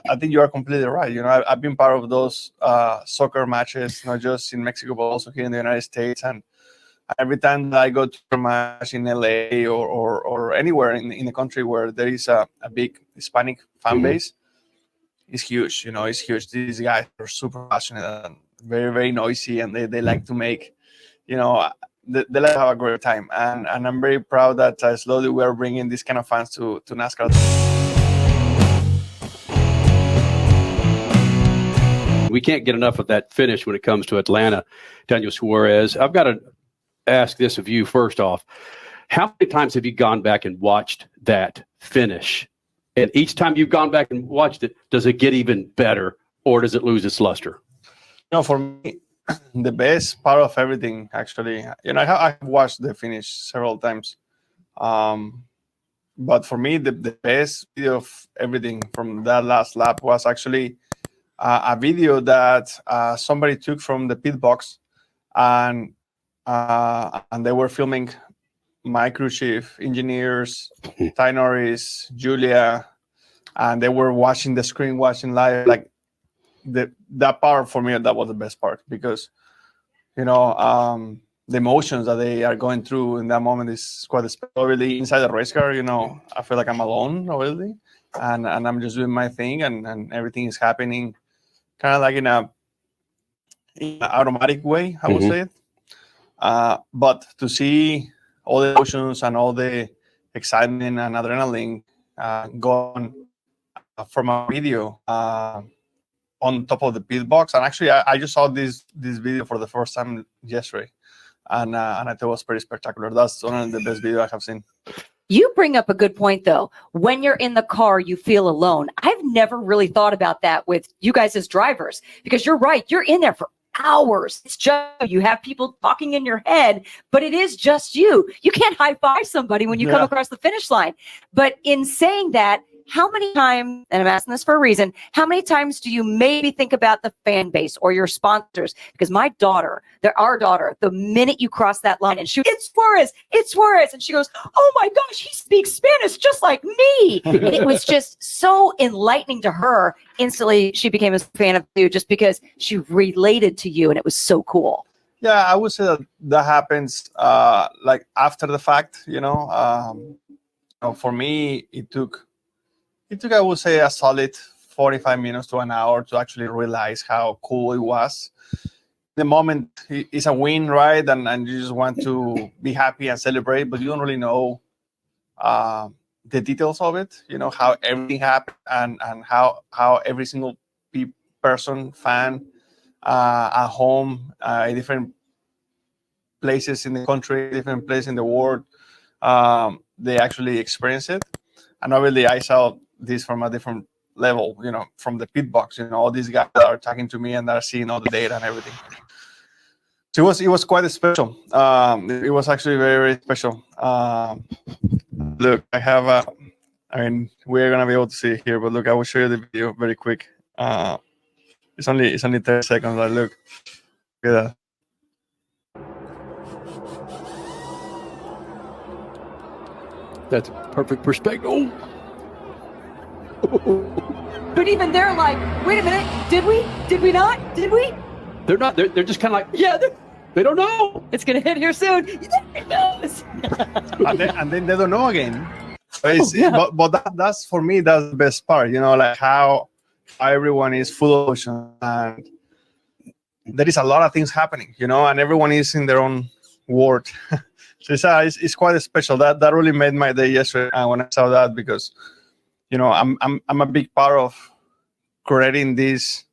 I think you are completely right. I've been part of those soccer matches, not just in Mexico, but also here in the United States. And every time that I go to a match in LA or anywhere in the country where there is a big Hispanic fan base, it's huge. It's huge. These guys are super passionate and very, very noisy, and they like to make, they like to have a great time. And I'm very proud that slowly we are bringing these kind of fans to NASCAR. We can't get enough of that finish when it comes to Atlanta. Daniel Suarez, I've got to ask this of you first off. How many times have you gone back and watched that finish? And each time you've gone back and watched it, does it get even better or does it lose its luster? For me, the best part of everything, actually, I have watched the finish several times. But for me, the best video of everything from that last lap was actually a video that somebody took from the pit box, and they were filming my crew chief, engineers, Ty Norris, Julia, and they were watching the screen, watching live. Like that part for me, that was the best part, because the emotions that they are going through in that moment is quite special. Really, inside the race car, I feel like I'm alone already, and I'm just doing my thing, and everything is happening kind of like in an automatic way, I would say it. But to see all the emotions and all the excitement and adrenaline gone from a video on top of the pit box. And actually, I just saw this video for the first time yesterday, and I thought it was pretty spectacular. That's one of the best videos I have seen. You bring up a good point, though. When you're in the car, you feel alone. I've never really thought about that with you guys as drivers, because you're right. You're in there for hours. It's just you have people talking in your head, but it is just you. You can't high five somebody when you come across the finish line. But in saying that, how many times, and I'm asking this for a reason, how many times do you maybe think about the fan base or your sponsors? Because our daughter, the minute you cross that line and she, it's Suarez. And she goes, oh my gosh, he speaks Spanish just like me. And it was just so enlightening to her. Instantly, she became a fan of you just because she related to you, and it was so cool. Yeah, I would say that happens like after the fact, for me, it took, I would say, a solid 45 minutes to an hour to actually realize how cool it was. The moment it's a win, right? And you just want to be happy and celebrate, but you don't really know the details of it, how everything happened and how every single person, fan, at home, in different places in the country, different places in the world, they actually experience it. And obviously, I saw this from a different level, from the pit box, all these guys that are talking to me and that are seeing all the data and everything. So it was quite special. It was actually very, very special. Look, I have we're gonna be able to see it here, but look, I will show you the video very quick. It's only 30 seconds. Look at that. That's perfect perspective. Oh. But even they're like, wait a minute, did we? Did we not? Did we? They're not. They're just kind of like, yeah, they don't know. It's going to hit here soon. and then they don't know again. But that's for me, that's the best part, like how everyone is full of emotion and there is a lot of things happening, and everyone is in their own world. So it's quite special. That really made my day yesterday when I saw that, because I'm a big part of creating these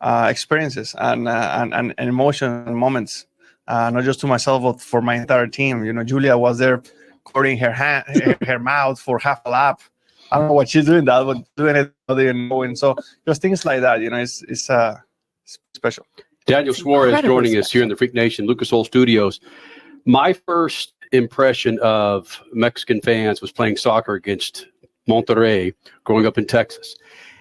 experiences and emotional moments, not just to myself but for my entire team. Julia was there covering her mouth for half a lap. I don't know what she's doing that, but doing it, and so just things like that. It's special. Daniel Suarez joining us here in the Freak Nation Lucas Oil Studios. My first impression of Mexican fans was playing soccer against Monterrey growing up in Texas.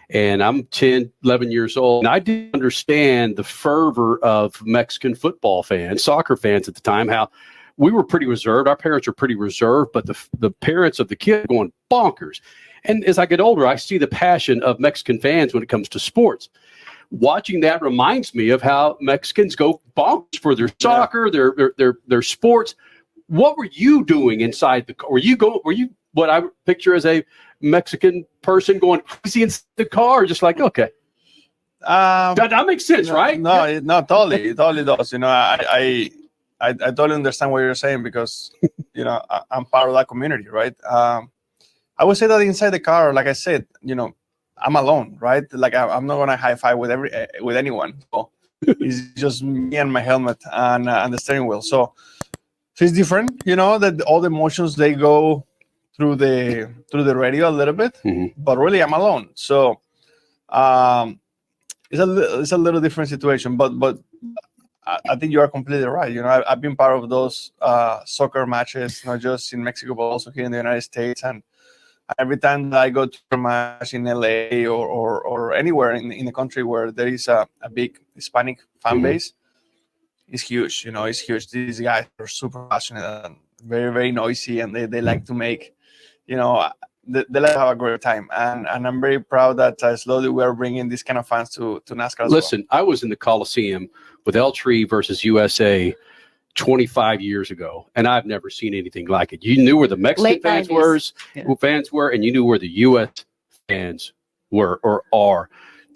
And I'm 10, 11 years old. And I didn't understand the fervor of Mexican football fans, soccer fans at the time, how we were pretty reserved. Our parents were pretty reserved, but the parents of the kid were going bonkers. And as I get older, I see the passion of Mexican fans when it comes to sports. Watching that reminds me of how Mexicans go bonkers for their soccer, their sports. What were you doing inside the car? Were you what I picture as a Mexican person going crazy inside the car, just like, okay. That makes sense, right? No, totally. It totally does. I totally understand what you're saying because, I'm part of that community, right? I would say that inside the car, like I said, I'm alone, right? Like I'm not gonna high five with anyone. So it's just me and my helmet and the steering wheel. So it's different, that all the emotions they go through the radio a little bit, but really I'm alone. So it's a little different situation. But I think you are completely right. I've been part of those soccer matches, not just in Mexico, but also here in the United States. And every time that I go to a match in LA or anywhere in the country where there is a big Hispanic fan base, it's huge. It's huge. These guys are super passionate and very, very noisy, and they like to make, they like to have a great time. And I'm very proud that slowly we are bringing these kind of fans to NASCAR. Listen, I was in the Coliseum with El Tri versus USA 25 years ago, and I've never seen anything like it. You knew where the Mexican fans were, and you knew where the U.S. fans were or are.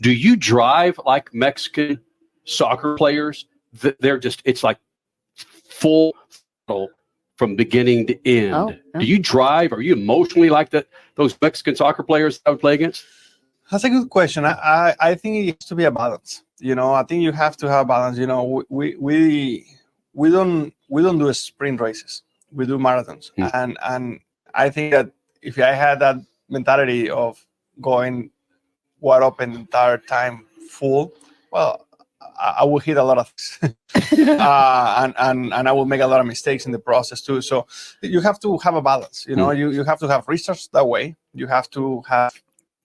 Do you drive like Mexican soccer players? It's like full from beginning to end. Oh, yeah. Do you drive? Are you emotionally like those Mexican soccer players I would play against? That's a good question. I think it has to be a balance. I think you have to have a balance. We don't do sprint races. We do marathons. And I think that if I had that mentality of going wide open the entire time full, well, I will hit a lot of things. and I will make a lot of mistakes in the process too. So you have to have a balance. You have to have research that way. You have to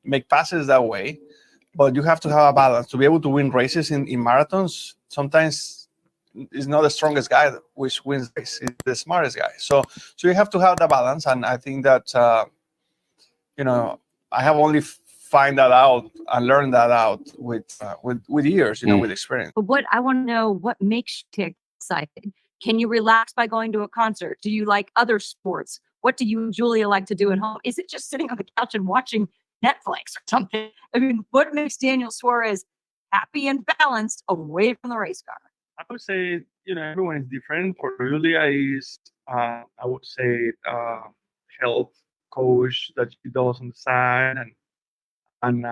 make passes that way, but you have to have a balance to be able to win races in marathons. Sometimes it's not the strongest guy which wins race, it's the smartest guy. So you have to have that balance. And I think that, I have only find that out and learn that out with years, with experience. But what I want to know, what makes you excited? Can you relax by going to a concert? Do you like other sports? What do you, Julia, like to do at home? Is it just sitting on the couch and watching Netflix or something? I mean, what makes Daniel Suarez happy and balanced away from the race car? I would say, everyone is different. For Julia is, I would say, health coach that she does on the side, and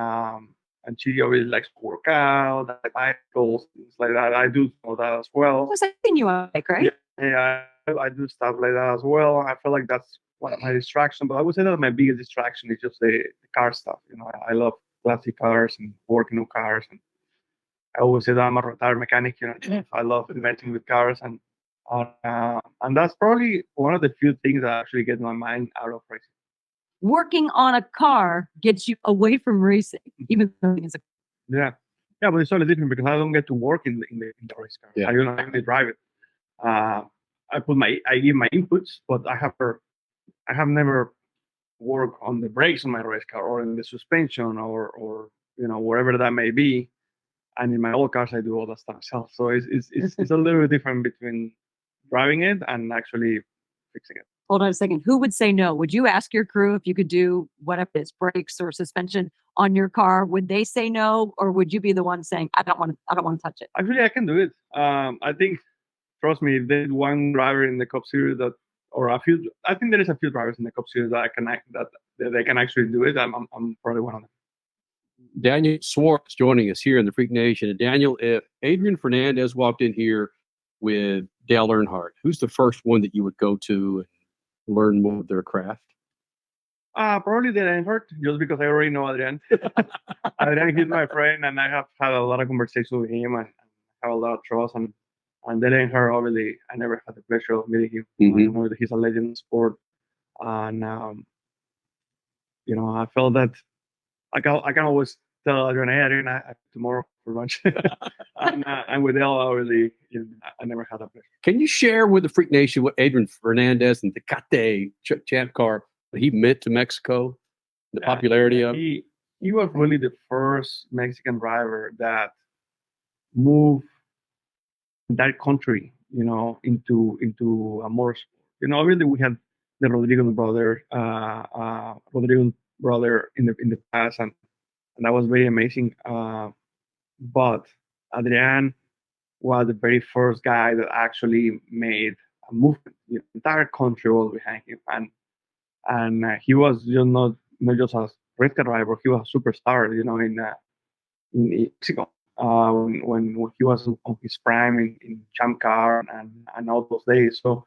she always likes to work out, like bicycles, things like that. I do all that as well. Was I thinking you on a bike, right? Yeah, I do stuff like that as well. I feel like that's one of my distractions, but I would say that my biggest distraction is just the car stuff. I love classic cars and working on cars, and I always say that I'm a retired mechanic. I love inventing with cars, and that's probably one of the few things that actually get my mind out of racing. Working on a car gets you away from racing, even though it's but it's totally different because I don't get to work in the race car. Yeah. I only drive it. I give my inputs, but I have never worked on the brakes on my race car or in the suspension or wherever that may be. And in my old cars, I do all that stuff myself. So it's a little bit different between driving it and actually fixing it. Hold on a second. Who would say no? Would you ask your crew if you could do whatever it is, brakes or suspension on your car? Would they say no, or would you be the one saying, I don't want to touch it? Actually, I can do it. I think, trust me, if there's one driver in the Cup Series I think there is a few drivers in the Cup Series that they can actually do it. I'm probably one of them. Daniel Suarez joining us here in the Freak Nation. And Daniel, if Adrian Fernandez walked in here with Dale Earnhardt, who's the first one that you would go to and learn more of their craft? Probably the Earnhardt, just because I already know Adrian. Adrian is my friend, and I have had a lot of conversations with him and have a lot of trust. And the Earnhardt, obviously, I never had the pleasure of meeting him. I know that he's a legend in sport, and I felt that I can always tell Adrian, hey, Adrian, I tomorrow for lunch. and with Dale, obviously, I never had that pleasure. Can you share with the Freak Nation what Adrian Fernandez and the Tecate champ car, what he meant to Mexico? The popularity of he was really the first Mexican driver that moved that country, into a more, obviously we had the Rodrigo brother in the past, and that was very amazing. But Adrian was the very first guy that actually made a movement. The entire country was behind him, and he was just not just a race car driver. He was a superstar, in Mexico. When he was on his prime in Champ Car and all those days. So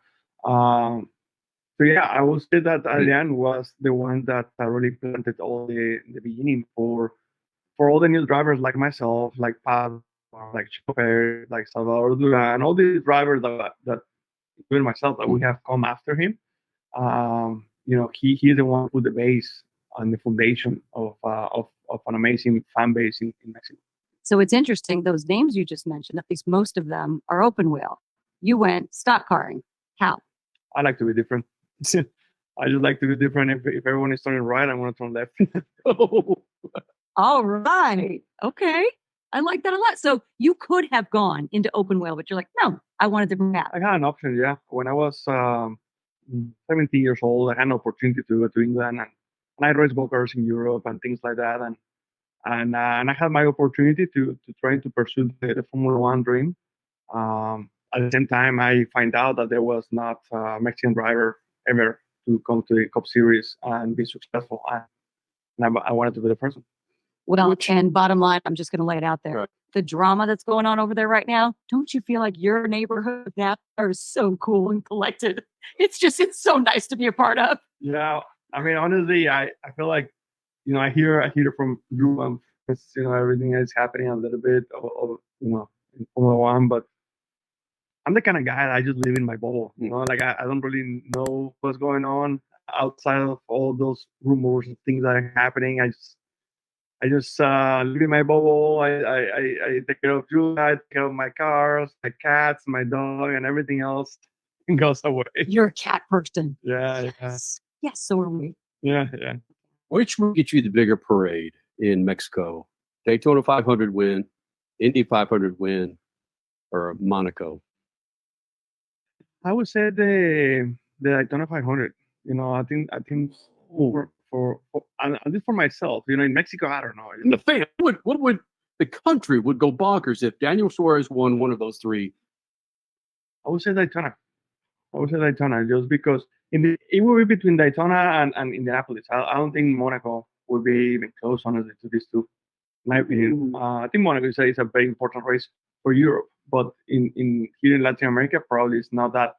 yeah, I would say that Adrian was the one that really planted all the beginning for all the new drivers like myself, like Pat, like Chopper, like Salvador Duran, and all these drivers that even myself that we have come after him. He's the one who put the base and the foundation of an amazing fan base in Mexico. So it's interesting, those names you just mentioned, at least most of them are open wheel. You went stock carring. How? I like to be different. I just like to be different. If everyone is turning right, I want to turn left. All right. Okay. I like that a lot. So you could have gone into open wheel, but you're like, no, I want a different path. I had an option, yeah. When I was 17 years old, I had an opportunity to go to England, and I raced go-karts in Europe and things like that. And I had my opportunity to try to pursue the Formula One dream. At the same time, I find out that there was not a Mexican driver ever to come to the Cup Series and be successful. And I wanted to be the person. Well, and bottom line, I'm just going to lay it out there. Right. The drama that's going on over there right now, don't you feel like your neighborhood now is so cool and collected? It's so nice to be a part of. Yeah. I mean, honestly, I feel like, I hear from you, everything is happening a little bit of in Formula One, but I'm the kind of guy that I just live in my bubble. Like I don't really know what's going on outside of all those rumors and things that are happening. I just live in my bubble. I take care of Julia, I take care of my cars, my cats, my dog, and everything else goes away. You're a cat person. Yeah. Yes, so are we. Yeah. which will get you the bigger parade in Mexico? Daytona 500 win, Indy 500 win, or Monaco? I would say the Daytona 500. I think for at least for myself, in Mexico, I don't know. The fan, what would the country would go bonkers if Daniel Suarez won one of those three? I would say Daytona. Just because it will be between Daytona and Indianapolis. I don't think Monaco will be even close, honestly, to these two. In my opinion, I think Monaco is a very important race for Europe, but in here in Latin America, probably it's not that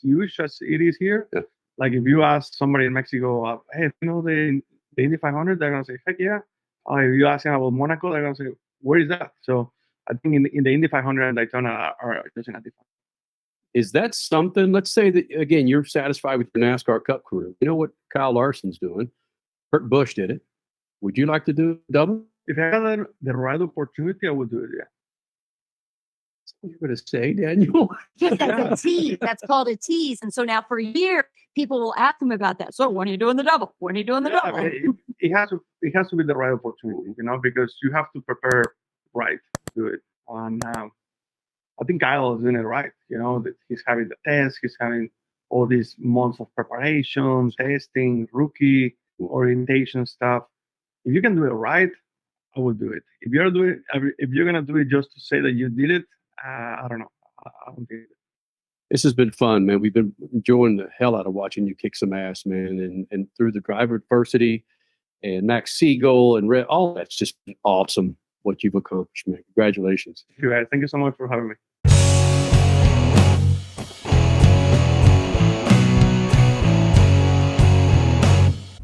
huge as it is here. Yeah. Like if you ask somebody in Mexico, hey, the Indy 500, they're gonna say, heck yeah. If you ask them about Monaco, they're gonna say, where is that? So I think in the Indy 500 and Daytona are just in a different. Is that something? Let's say that again, you're satisfied with your NASCAR Cup career. You know what Kyle Larson's doing. Kurt Busch did it. Would you like to do a double? If I had the right opportunity, I would do it. Yeah. That's what you're going to say, Daniel. That's a tease. That's called a tease. And so now for a year, people will ask him about that. So when are you doing the double? When are you doing the double? I mean, it has to be the right opportunity, because you have to prepare right to do it. And I think Kyle is doing it right. That he's having the test, he's having all these months of preparation, testing, rookie orientation stuff. If you can do it right, I would do it. If you're gonna do it just to say that you did it, I don't know. I don't think it. This has been fun, man. We've been enjoying the hell out of watching you kick some ass, man. And through the driver adversity and Max Siegel and Red, all that's just been awesome what you've accomplished, man. Congratulations. Thank you so much for having me.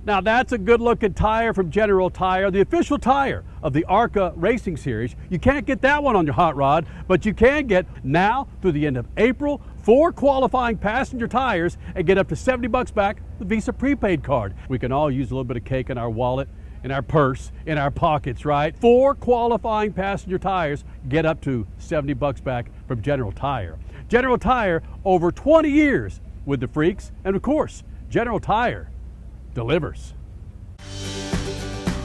Now that's a good-looking tire from General Tire, the official tire of the ARCA Racing Series. You can't get that one on your hot rod, but you can get now through the end of April 4 qualifying passenger tires and get up to $70 back the Visa prepaid card. We can all use a little bit of cake in our wallet, in our purse, in our pockets, right? 4 qualifying passenger tires get up to $70 back from General Tire. General Tire, over 20 years with the freaks, and of course, General Tire delivers.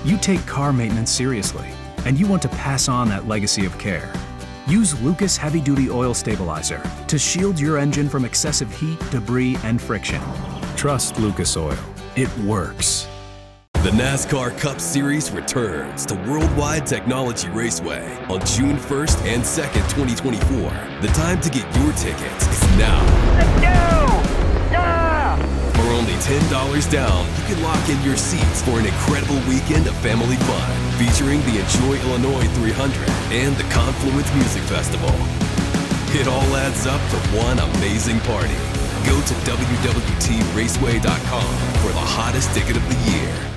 You take car maintenance seriously, and you want to pass on that legacy of care. Use Lucas Heavy Duty Oil Stabilizer to shield your engine from excessive heat, debris, and friction. Trust Lucas Oil. It works. The NASCAR Cup Series returns to Worldwide Technology Raceway on June 1st and 2nd, 2024. The time to get your tickets is now. Let's go! Yeah! For only $10 down, you can lock in your seats for an incredible weekend of family fun, featuring the Enjoy Illinois 300 and the Confluence Music Festival. It all adds up to one amazing party. Go to WWTRaceway.com for the hottest ticket of the year.